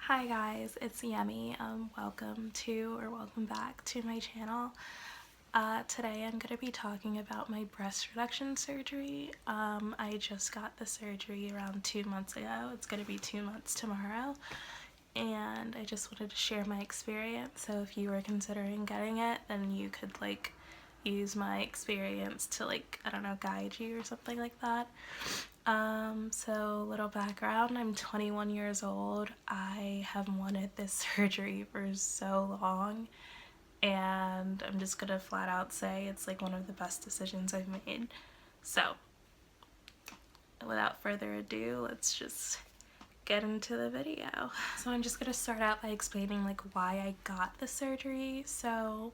Hi guys, it's Yemi. Welcome back to my channel. Today I'm going to be talking about my breast reduction surgery. I just got the surgery around 2 months ago. It's going to be 2 months tomorrow. And I just wanted to share my experience. So if you were considering getting it, then you could use my experience to I don't know, guide you or something like that. So little background, I'm 21 years old. I have wanted this surgery for so long, and I'm just gonna flat out say it's one of the best decisions I've made. So without further ado, let's just get into the video. So I'm just gonna start out by explaining why I got the surgery. So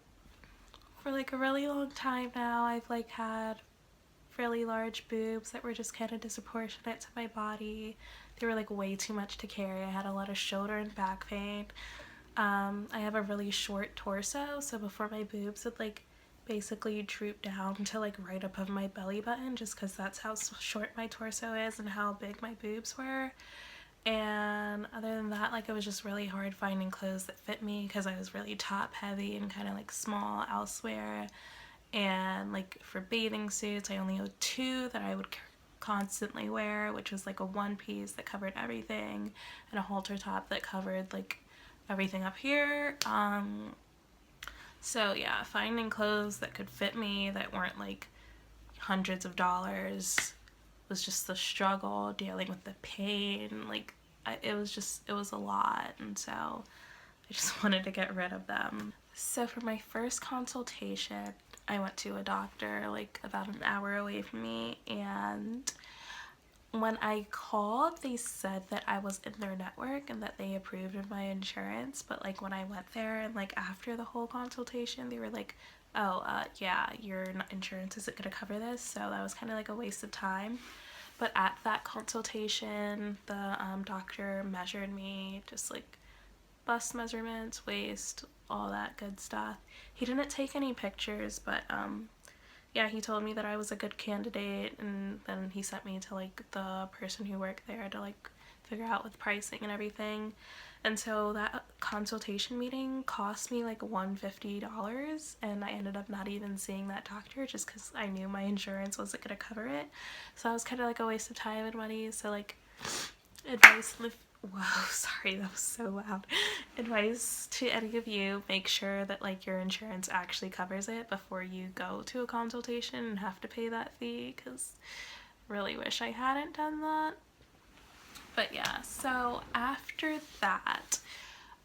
for a really long time now, I've had really large boobs that were just kind of disproportionate to my body. They were way too much to carry. I had a lot of shoulder and back pain. I have a really short torso, so before my boobs would basically droop down to right above my belly button, just because that's how short my torso is and how big my boobs were. And other than that, it was just really hard finding clothes that fit me because I was really top heavy and kind of small elsewhere. And for bathing suits, I only owned two that I would constantly wear, which was a one piece that covered everything and a halter top that covered everything up here. So yeah, finding clothes that could fit me that weren't hundreds of dollars was just the struggle. Dealing with the pain, it was a lot, and so I just wanted to get rid of them. So for my first consultation, I went to a doctor about an hour away from me, and when I called, they said that I was in their network and that they approved of my insurance. But when I went there and after the whole consultation, they were oh, yeah, your insurance isn't gonna cover this. So that was kind of a waste of time. But at that consultation, the doctor measured me, just bust measurements, waist, all that good stuff. He didn't take any pictures, but yeah, he told me that I was a good candidate, and then he sent me to the person who worked there to figure out with pricing and everything. And so that consultation meeting cost me $150, and I ended up not even seeing that doctor just because I knew my insurance wasn't gonna cover it. So that was kind of a waste of time and money. So advice whoa, sorry, that was so loud. Advice to any of you: make sure that your insurance actually covers it before you go to a consultation and have to pay that fee, because really wish I hadn't done that. But yeah, so after that,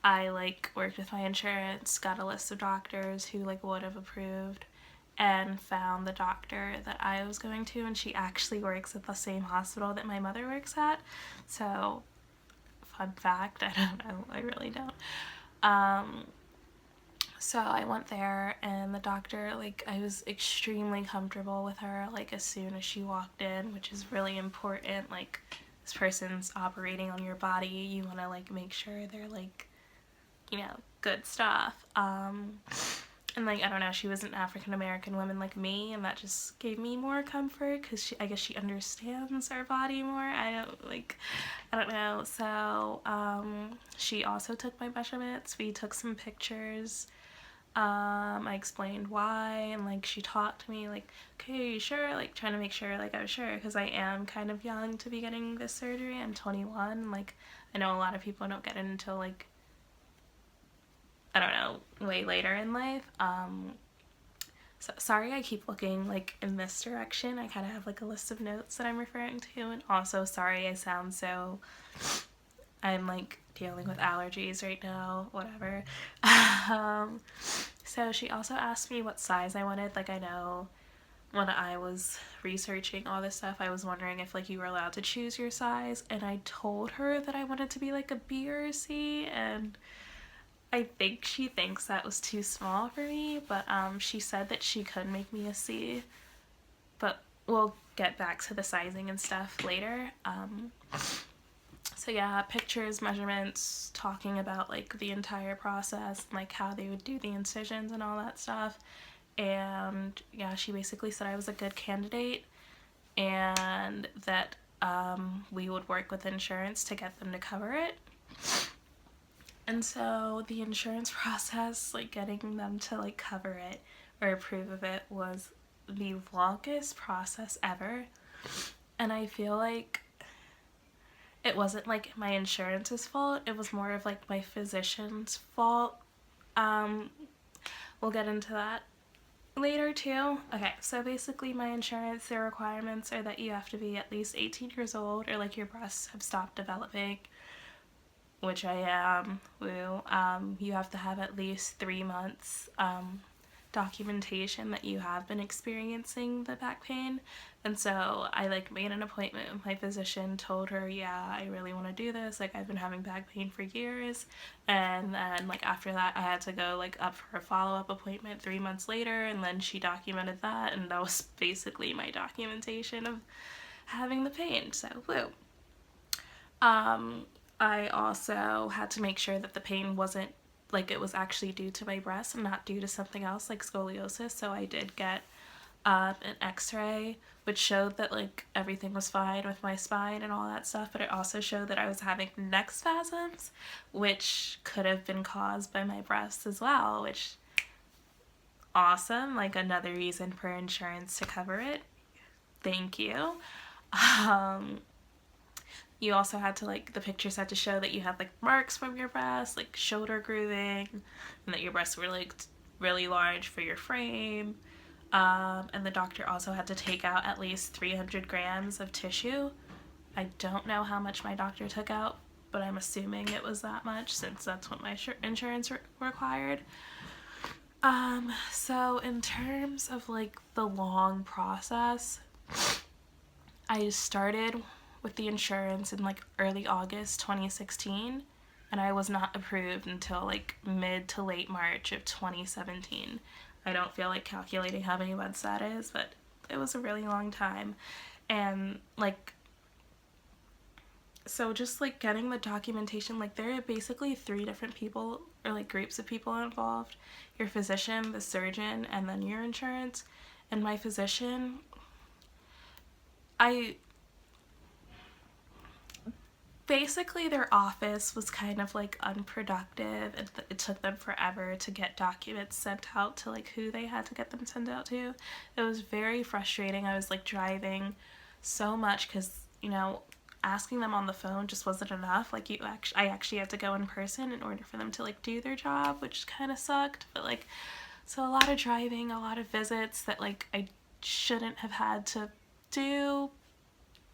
I worked with my insurance, got a list of doctors who would have approved, and found the doctor that I was going to, and she actually works at the same hospital that my mother works at. So fun fact, I don't know, I really don't. So I went there, and the doctor, I was extremely comfortable with her, as soon as she walked in, which is really important. This person's operating on your body, you want to make sure they're good stuff. And I don't know, she was an African American woman like me, and that just gave me more comfort because I guess she understands our body more. I don't know. So she also took my measurements. We took some pictures. I explained why, and she talked to me okay, are you sure? Trying to make sure I was sure, because I am kind of young to be getting this surgery. I'm 21. I know a lot of people don't get it until I don't know, way later in life. So sorry I keep looking in this direction. I kind of have a list of notes that I'm referring to, and also sorry I sound so, I'm dealing with allergies right now, whatever. So she also asked me what size I wanted. I know when I was researching all this stuff, I was wondering if you were allowed to choose your size, and I told her that I wanted to be a B or a C, and I think she thinks that was too small for me, but she said that she could make me a C, but we'll get back to the sizing and stuff later. So yeah, pictures, measurements, talking about the entire process, and how they would do the incisions and all that stuff. And yeah, she basically said I was a good candidate, and that we would work with insurance to get them to cover it. And so the insurance process, like getting them to like cover it or approve of it, was the longest process ever. And I feel like it wasn't like my insurance's fault, it was more of like my physician's fault. Um, we'll get into that later too. Okay, so basically my insurance, their requirements are that you have to be at least 18 years old or like your breasts have stopped developing, which I am. Woo. You have to have at least 3 months documentation that you have been experiencing the back pain. And so I like made an appointment with my physician, told her, yeah, I really want to do this, like I've been having back pain for years. And then like after that I had to go like up for a follow-up appointment 3 months later, and then she documented that, and that was basically my documentation of having the pain. So woo. I also had to make sure that the pain wasn't like it was actually due to my breast and not due to something else like scoliosis. So I did get an x-ray which showed that like everything was fine with my spine and all that stuff, but it also showed that I was having neck spasms, which could have been caused by my breasts as well, which awesome, like another reason for insurance to cover it. Thank you. You also had to like, the pictures had to show that you had like marks from your breast, like shoulder grooving, and that your breasts were like really large for your frame. And the doctor also had to take out at least 300 grams of tissue. I don't know how much my doctor took out, but I'm assuming it was that much since that's what my insurance required. So in terms of like the long process, I started with the insurance in like early August 2016, and I was not approved until like mid to late March of 2017. I don't feel like calculating how many months that is, but it was a really long time. And like, so just like getting the documentation, like there are basically 3 different people or like groups of people involved: your physician, the surgeon, and then your insurance. And my physician, basically their office was kind of like unproductive, and it took them forever to get documents sent out to like who they had to get them sent out to. It was very frustrating. I was like driving so much because, you know, asking them on the phone just wasn't enough. Like I actually had to go in person in order for them to like do their job, which kind of sucked. But like, so a lot of driving, a lot of visits that like I shouldn't have had to do.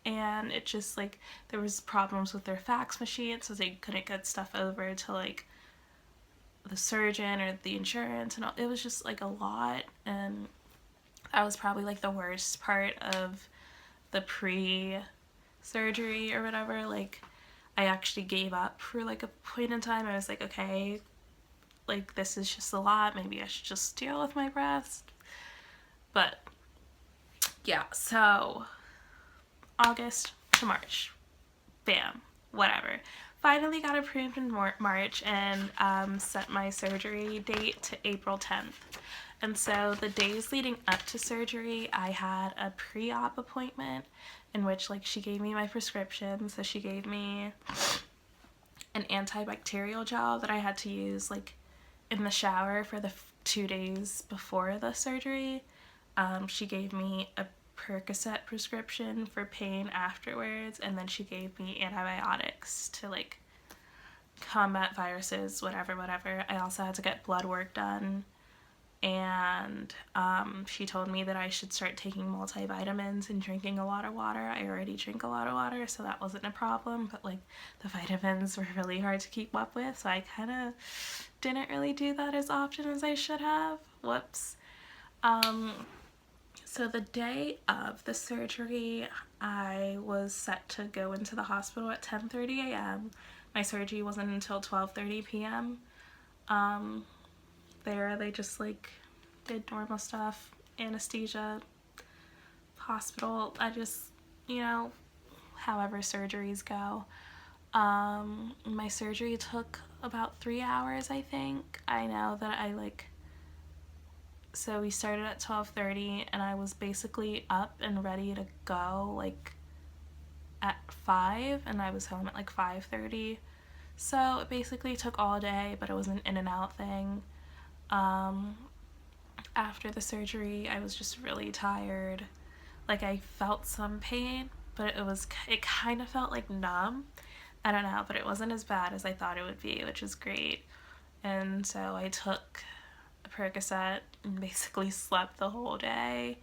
And it just like, there was problems with their fax machine, so they couldn't get stuff over to like the surgeon or the insurance, and all. It was just like a lot. And that was probably like the worst part of the pre-surgery or whatever. Like I actually gave up for like a point in time. I was like, okay, like this is just a lot, maybe I should just deal with my breast. But yeah, so August to March, bam, whatever. Finally got approved in March, and set my surgery date to April 10th. And so the days leading up to surgery, I had a pre-op appointment in which like she gave me my prescription. So she gave me an antibacterial gel that I had to use like in the shower for the 2 days before the surgery. She gave me a Percocet prescription for pain afterwards, and then she gave me antibiotics to like combat viruses, whatever. I also had to get blood work done, and she told me that I should start taking multivitamins and drinking a lot of water. I already drink a lot of water, so that wasn't a problem, but like the vitamins were really hard to keep up with, so I kind of didn't really do that as often as I should have. Whoops. So the day of the surgery, I was set to go into the hospital at 10:30 a.m. My surgery wasn't until 12:30 p.m. There they just like did normal stuff, anesthesia, hospital. I just, you know, however surgeries go. My surgery took about 3 hours, I think. I know that so we started at 12:30, and I was basically up and ready to go like at 5, and I was home at like 5:30. So it basically took all day, but it was an in and out thing. After the surgery, I was just really tired. Like, I felt some pain, but it kind of felt like numb. I don't know, but it wasn't as bad as I thought it would be, which was great. And so I took a Percocet and basically slept the whole day.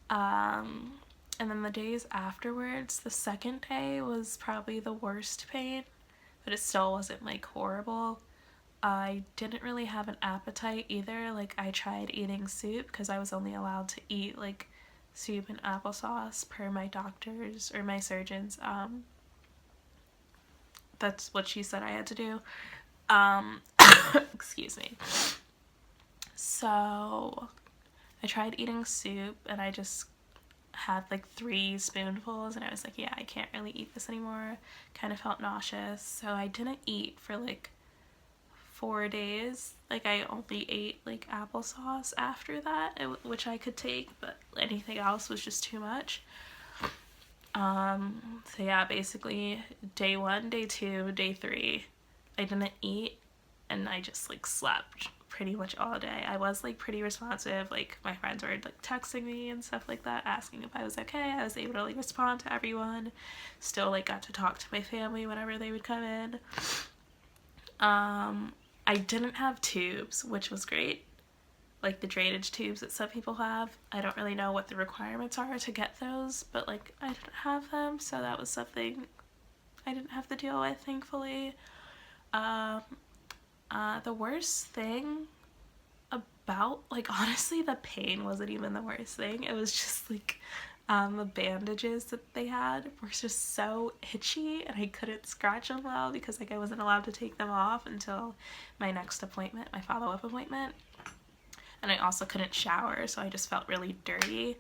And then the days afterwards, the second day was probably the worst pain, but it still wasn't like horrible. I didn't really have an appetite either. Like, I tried eating soup because I was only allowed to eat like soup and applesauce per my doctors or my surgeons. That's what she said I had to do. Excuse me. So I tried eating soup and I just had like 3 spoonfuls and I was like, yeah, I can't really eat this anymore. Kind of felt nauseous. So I didn't eat for like 4 days. Like, I only ate like applesauce after that, which I could take, but anything else was just too much. So yeah, basically day 1, day 2, day 3, I didn't eat and I just like slept pretty much all day. I was like pretty responsive. Like, my friends were like texting me and stuff like that, asking if I was okay. I was able to like respond to everyone. Still like got to talk to my family whenever they would come in. I didn't have tubes, which was great. Like the drainage tubes that some people have. I don't really know what the requirements are to get those, but like I didn't have them, so that was something I didn't have to deal with, thankfully. The worst thing about, like, honestly, the pain wasn't even the worst thing. It was just like the bandages that they had were just so itchy and I couldn't scratch them well because like I wasn't allowed to take them off until my next appointment, my follow-up appointment. And I also couldn't shower, so I just felt really dirty.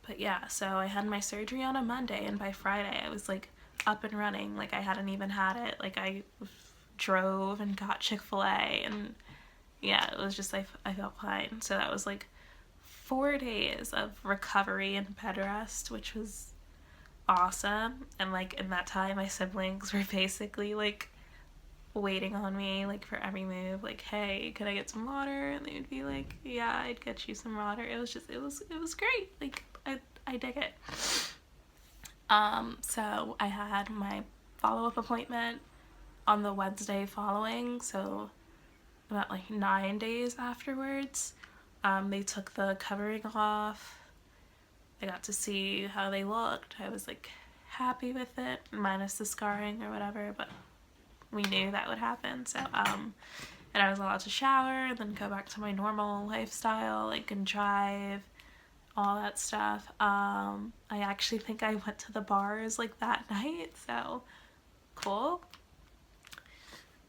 But yeah, so I had my surgery on a Monday and by Friday I was like up and running. Like, I hadn't even had it. Like, I drove and got Chick-fil-A and yeah, it was just I felt fine. So that was like 4 days of recovery and bed rest, which was awesome. And like in that time, my siblings were basically like waiting on me like for every move. Like, hey, could I get some water? And they would be like, yeah, I'd get you some water. It was just it was great. Like, I dig it. So I had my follow-up appointment on the Wednesday following, so about like 9 days afterwards. They took the covering off. I got to see how they looked. I was like happy with it, minus the scarring or whatever, but we knew that would happen. So and I was allowed to shower and then go back to my normal lifestyle, like, and drive, all that stuff. I actually think I went to the bars like that night, so cool.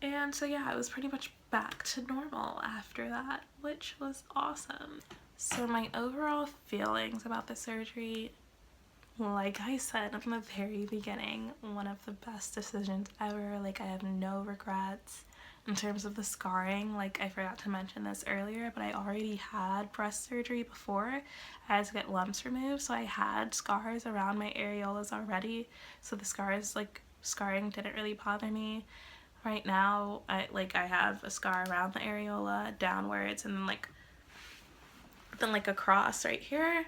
And so yeah, I was pretty much back to normal after that, which was awesome. So my overall feelings about the surgery, like I said in the very beginning, one of the best decisions ever. Like, I have no regrets. In terms of the scarring, like, I forgot to mention this earlier, but I already had breast surgery before. I had to get lumps removed, so I had scars around my areolas already, so the scarring didn't really bother me. Right now, I have a scar around the areola downwards and then like across right here.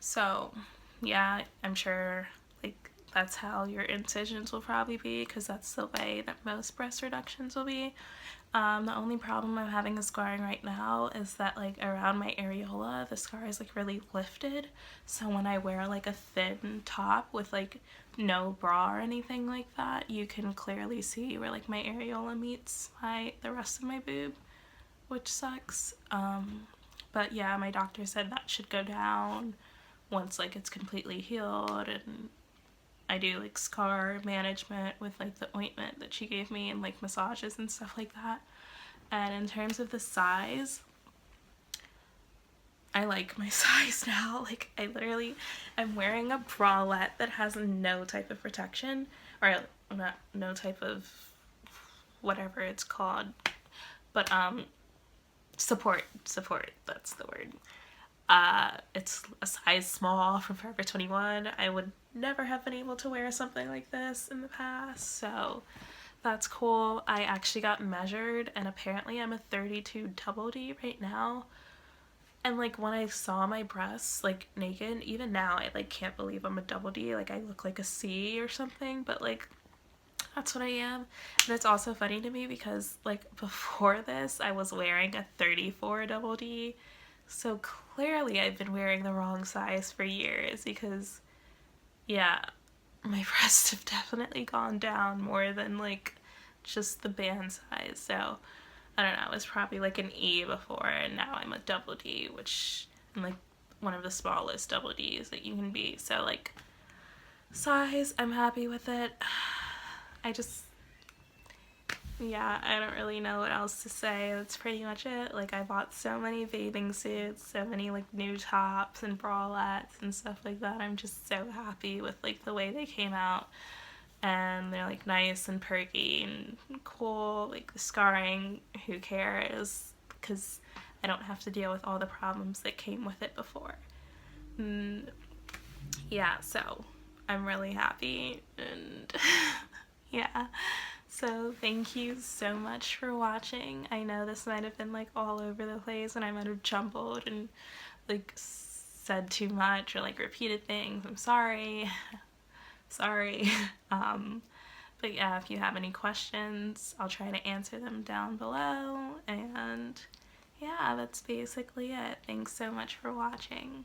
So yeah, I'm sure like that's how your incisions will probably be, because that's the way that most breast reductions will be. The only problem I'm having with scarring right now is that like around my areola, the scar is like really lifted. So when I wear like a thin top with like no bra or anything like that, you can clearly see where like my areola meets the rest of my boob, which sucks. But yeah, my doctor said that should go down once like it's completely healed, and I do like scar management with like the ointment that she gave me and like massages and stuff like that. And in terms of the size, I like my size now. Like, I'm wearing a bralette that has no type of protection, or not, no type of whatever it's called, but support, that's the word. It's a size small from Forever 21. I would never have been able to wear something like this in the past, so that's cool. I actually got measured, and apparently I'm a 32 double D right now. And like when I saw my breasts like naked, even now I like can't believe I'm a double D. Like I look like a C or something, but like that's what I am. And it's also funny to me because like before this I was wearing a 34 double D. So clearly I've been wearing the wrong size for years because yeah, my breasts have definitely gone down more than like just the band size. So I don't know, it was probably like an E before, and now I'm a double D, which I'm like one of the smallest double Ds that you can be. So like size, I'm happy with it. I just, yeah, I don't really know what else to say. That's pretty much it. Like I bought so many bathing suits, so many like new tops and bralettes and stuff like that. I'm just so happy with like the way they came out. And they're like nice and perky and cool. Like the scarring, who cares, because I don't have to deal with all the problems that came with it before. Yeah, so I'm really happy, and yeah, so thank you so much for watching. I know this might have been like all over the place and I might have jumbled and like said too much or like repeated things. I'm sorry. Sorry. But yeah, if you have any questions, I'll try to answer them down below. And yeah, that's basically it. Thanks so much for watching.